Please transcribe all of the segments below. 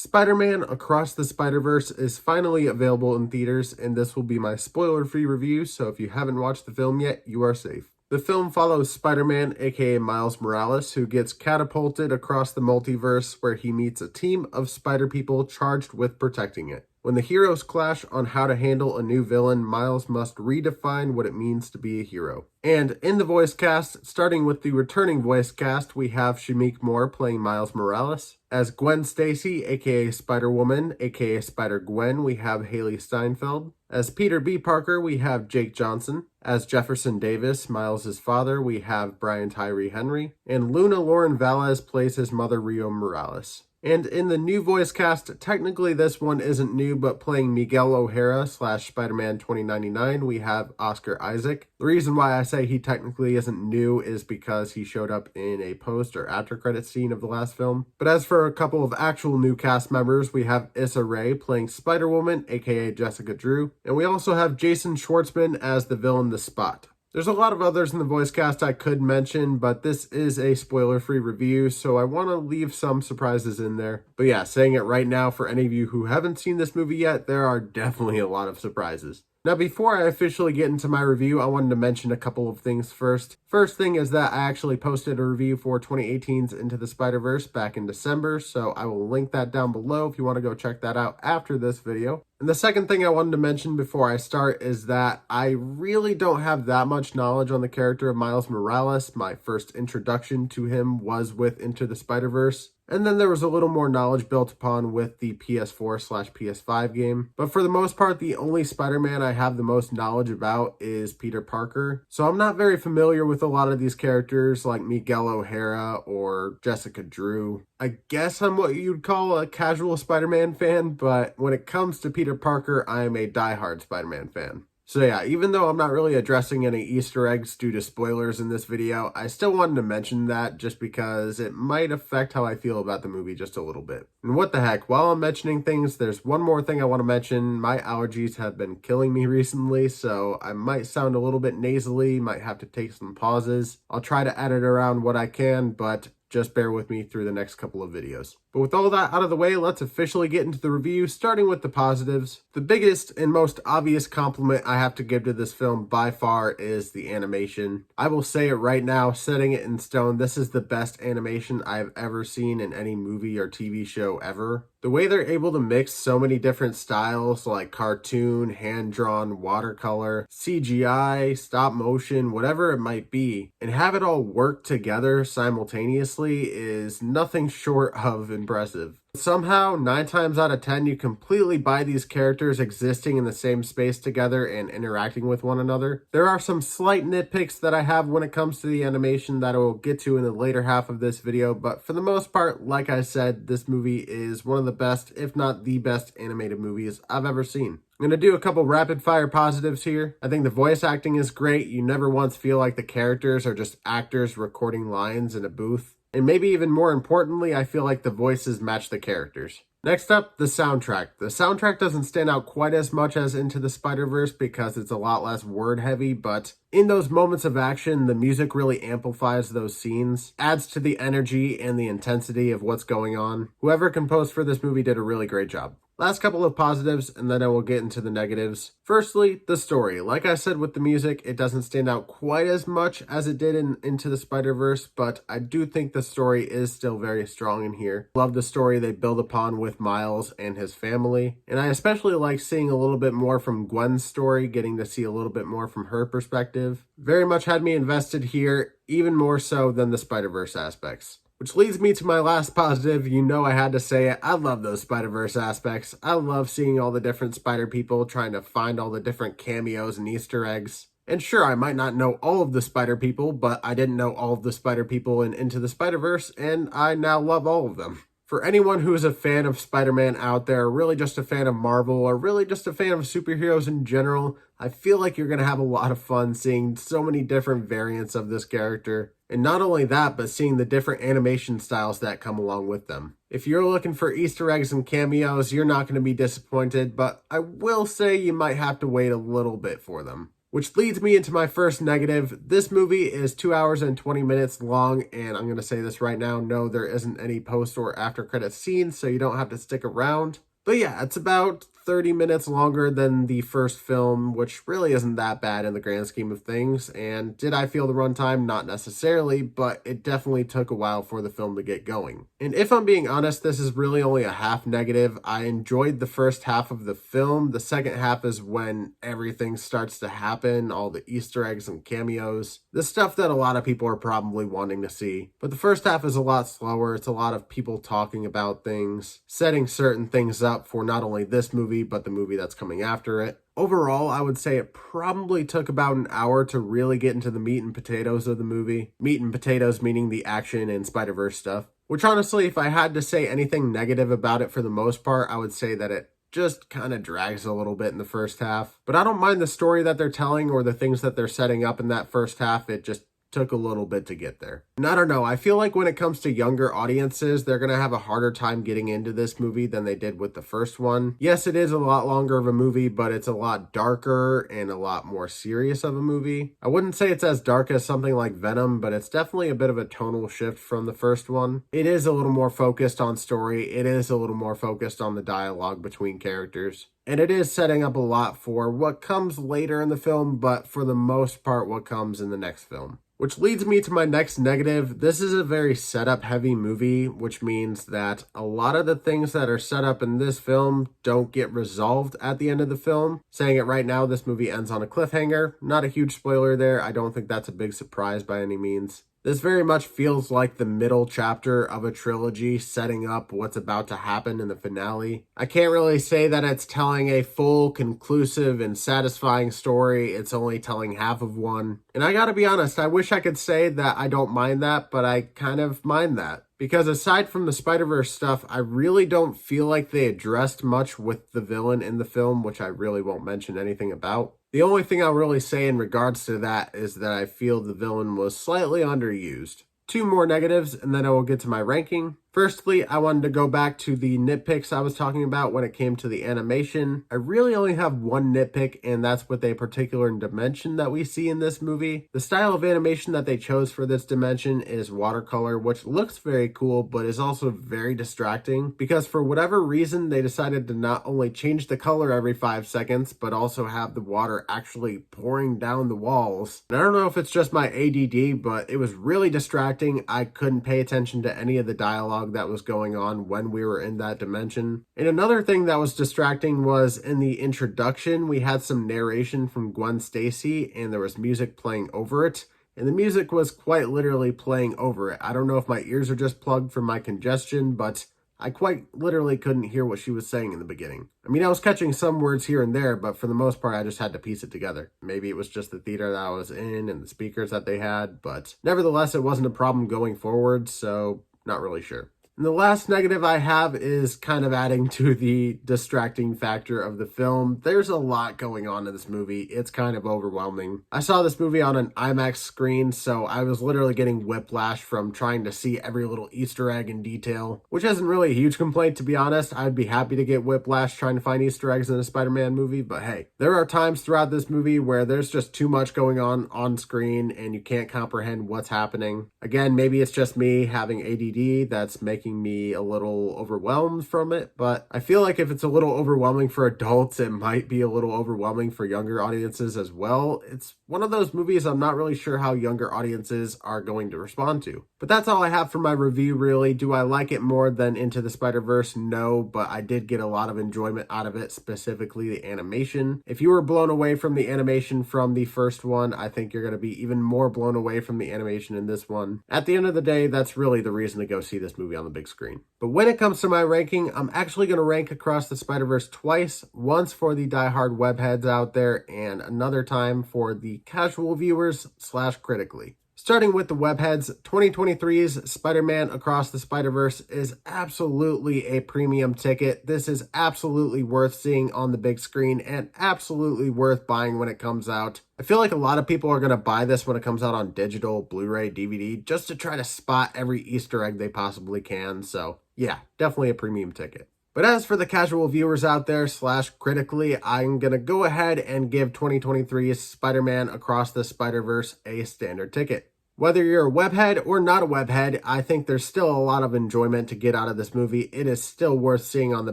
Spider-Man Across the Spider-Verse is finally available in theaters, and this will be my spoiler-free review, so if you haven't watched the film yet, you are safe. The film follows Spider-Man, aka Miles Morales, who gets catapulted across the multiverse where he meets a team of spider people charged with protecting it. When the heroes clash on how to handle a new villain, Miles must redefine what it means to be a hero. And in the voice cast, starting with the returning voice cast, we have Shameik Moore playing Miles Morales. As Gwen Stacy, aka Spider-Woman, aka Spider-Gwen, we have Hailee Steinfeld. As Peter B. Parker, we have Jake Johnson. As Jefferson Davis, Miles' father, we have Brian Tyree Henry. And Luna Lauren Velez plays his mother, Rio Morales. And in the new voice cast, technically this one isn't new, but playing Miguel O'Hara / Spider-Man 2099, we have Oscar Isaac. The reason why I say he technically isn't new is because he showed up in a post or after credit scene of the last film. But as for a couple of actual new cast members, we have Issa Rae playing Spider-Woman, aka Jessica Drew. And we also have Jason Schwartzman as the villain The Spot. There's a lot of others in the voice cast I could mention, but this is a spoiler-free review, so I want to leave some surprises in there. But yeah, saying it right now, for any of you who haven't seen this movie yet, there are definitely a lot of surprises. Now, before I officially get into my review, I wanted to mention a couple of things first. First thing is that I actually posted a review for 2018's Into the Spider-Verse back in December, so I will link that down below if you want to go check that out after this video. And the second thing I wanted to mention before I start is that I really don't have that much knowledge on the character of Miles Morales. My first introduction to him was with Into the Spider-Verse. And then there was a little more knowledge built upon with the PS4/PS5 game. But for the most part, the only Spider-Man I have the most knowledge about is Peter Parker. So I'm not very familiar with a lot of these characters like Miguel O'Hara or Jessica Drew. I guess I'm what you'd call a casual Spider-Man fan, but when it comes to Peter Parker, I am a diehard Spider-Man fan. So yeah, even though I'm not really addressing any Easter eggs due to spoilers in this video, I still wanted to mention that just because it might affect how I feel about the movie just a little bit. And what the heck, while I'm mentioning things, there's one more thing I want to mention. My allergies have been killing me recently, so I might sound a little bit nasally, might have to take some pauses. I'll try to edit around what I can, but just bear with me through the next couple of videos. But with all that out of the way, let's officially get into the review, starting with the positives. The biggest and most obvious compliment I have to give to this film by far is the animation. I will say it right now, setting it in stone, this is the best animation I've ever seen in any movie or TV show ever. The way they're able to mix so many different styles like cartoon, hand-drawn, watercolor, CGI, stop motion, whatever it might be, and have it all work together simultaneously is nothing short of impressive. Somehow, 9 times out of 10, you completely buy these characters existing in the same space together and interacting with one another. There are some slight nitpicks that I have when it comes to the animation that I will get to in the later half of this video, but for the most part, like I said, this movie is one of the best, if not the best, animated movies I've ever seen. I'm going to do a couple rapid fire positives here. I think the voice acting is great. You never once feel like the characters are just actors recording lines in a booth. And maybe even more importantly, I feel like the voices match the characters. Next up, the soundtrack. The soundtrack doesn't stand out quite as much as Into the Spider-Verse because it's a lot less word heavy, but in those moments of action, the music really amplifies those scenes, adds to the energy and the intensity of what's going on. Whoever composed for this movie did a really great job. Last couple of positives, and then I will get into the negatives. Firstly, the story. Like I said with the music, it doesn't stand out quite as much as it did in Into the Spider-Verse, but I do think the story is still very strong in here. Love the story they build upon with Miles and his family, and I especially like seeing a little bit more from Gwen's story, getting to see a little bit more from her perspective. Very much had me invested here, even more so than the Spider-Verse aspects. Which leads me to my last positive. You know I had to say it. I love those Spider-Verse aspects. I love seeing all the different spider people trying to find all the different cameos and Easter eggs. And sure, I might not know all of the spider people, but I didn't know all of the spider people in Into the Spider-Verse, and I now love all of them. For anyone who is a fan of Spider-Man out there, really just a fan of Marvel, or really just a fan of superheroes in general, I feel like you're going to have a lot of fun seeing so many different variants of this character. And not only that, but seeing the different animation styles that come along with them. If you're looking for Easter eggs and cameos, you're not going to be disappointed, but I will say you might have to wait a little bit for them. Which leads me into my first negative. This movie is 2 hours and 20 minutes long, and I'm going to say this right now, no, there isn't any post or after credit scenes, so you don't have to stick around. But yeah, it's about 30 minutes longer than the first film, which really isn't that bad in the grand scheme of things. And did I feel the runtime? Not necessarily, but it definitely took a while for the film to get going. And if I'm being honest, this is really only a half negative. I enjoyed the first half of the film. The second half is when everything starts to happen, all the Easter eggs and cameos, the stuff that a lot of people are probably wanting to see. But the first half is a lot slower. It's a lot of people talking about things, setting certain things up for not only this movie, but the movie that's coming after it. Overall, I would say it probably took about an hour to really get into the meat and potatoes of the movie. Meat and potatoes meaning the action and Spider-Verse stuff. Which honestly, if I had to say anything negative about it for the most part, I would say that it just kind of drags a little bit in the first half. But I don't mind the story that they're telling or the things that they're setting up in that first half. It just took a little bit to get there. And I don't know, I feel like when it comes to younger audiences, they're going to have a harder time getting into this movie than they did with the first one. Yes, it is a lot longer of a movie, but it's a lot darker and a lot more serious of a movie. I wouldn't say it's as dark as something like Venom, but it's definitely a bit of a tonal shift from the first one. It is a little more focused on story. It is a little more focused on the dialogue between characters. And it is setting up a lot for what comes later in the film, but for the most part, what comes in the next film. Which leads me to my next negative. This is a very setup heavy movie, which means that a lot of the things that are set up in this film don't get resolved at the end of the film. Saying it right now, this movie ends on a cliffhanger. Not a huge spoiler there. I don't think that's a big surprise by any means. This very much feels like the middle chapter of a trilogy setting up what's about to happen in the finale. I can't really say that it's telling a full, conclusive, and satisfying story. It's only telling half of one. And I gotta be honest, I wish I could say that I don't mind that, but I kind of mind that. Because aside from the Spider-Verse stuff, I really don't feel like they addressed much with the villain in the film, which I really won't mention anything about. The only thing I'll really say in regards to that is that I feel the villain was slightly underused. 2 more negatives, and then I will get to my ranking. Firstly, I wanted to go back to the nitpicks I was talking about when it came to the animation. I really only have one nitpick, and that's with a particular dimension that we see in this movie. The style of animation that they chose for this dimension is watercolor, which looks very cool, but is also very distracting, because for whatever reason, they decided to not only change the color every 5 seconds, but also have the water actually pouring down the walls. And I don't know if it's just my ADD, but it was really distracting. I couldn't pay attention to any of the dialogue that was going on when we were in that dimension. And another thing that was distracting was in the introduction, we had some narration from Gwen Stacy and there was music playing over it. And the music was quite literally playing over it. I don't know if my ears are just plugged from my congestion, but I quite literally couldn't hear what she was saying in the beginning. I mean, I was catching some words here and there, but for the most part, I just had to piece it together. Maybe it was just the theater that I was in and the speakers that they had, but nevertheless, it wasn't a problem going forward, so not really sure. And the last negative I have is kind of adding to the distracting factor of the film. There's a lot going on in this movie. It's kind of overwhelming. I saw this movie on an IMAX screen, so I was literally getting whiplash from trying to see every little Easter egg in detail, which isn't really a huge complaint, to be honest. I'd be happy to get whiplash trying to find Easter eggs in a Spider-Man movie, but hey, there are times throughout this movie where there's just too much going on screen and you can't comprehend what's happening. Again, maybe it's just me having ADD that's making me a little overwhelmed from it, but I feel like if it's a little overwhelming for adults, it might be a little overwhelming for younger audiences as well. It's one of those movies I'm not really sure how younger audiences are going to respond to. But that's all I have for my review, really. Do I like it more than Into the Spider-Verse? No, but I did get a lot of enjoyment out of it, specifically the animation. If you were blown away from the animation from the first one, I think you're going to be even more blown away from the animation in this one. At the end of the day, that's really the reason to go see this movie on the big screen. But when it comes to my ranking, I'm actually going to rank Across the Spider-Verse twice. Once for the diehard webheads out there, and another time for the casual viewers / critically. Starting with the webheads, 2023's Spider-Man Across the Spider-Verse is absolutely a premium ticket. This is absolutely worth seeing on the big screen and absolutely worth buying when it comes out. I feel like a lot of people are going to buy this when it comes out on digital, Blu-ray, DVD, just to try to spot every Easter egg they possibly can. So yeah, definitely a premium ticket. But as for the casual viewers out there / critically, I'm going to go ahead and give 2023's Spider-Man Across the Spider-Verse a standard ticket. Whether you're a webhead or not a webhead, I think there's still a lot of enjoyment to get out of this movie. It is still worth seeing on the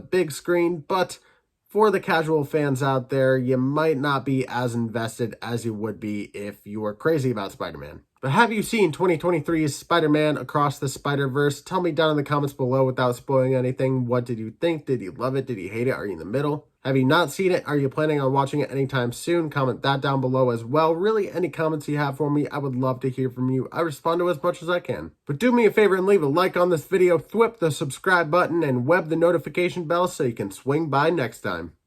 big screen, but for the casual fans out there, you might not be as invested as you would be if you were crazy about Spider-Man. But have you seen 2023's Spider-Man Across the Spider-Verse? Tell me down in the comments below without spoiling anything. What did you think? Did you love it? Did you hate it? Are you in the middle? Have you not seen it? Are you planning on watching it anytime soon? Comment that down below as well. Really, any comments you have for me, I would love to hear from you. I respond to as much as I can. But do me a favor and leave a like on this video, thwip the subscribe button, and web the notification bell so you can swing by next time.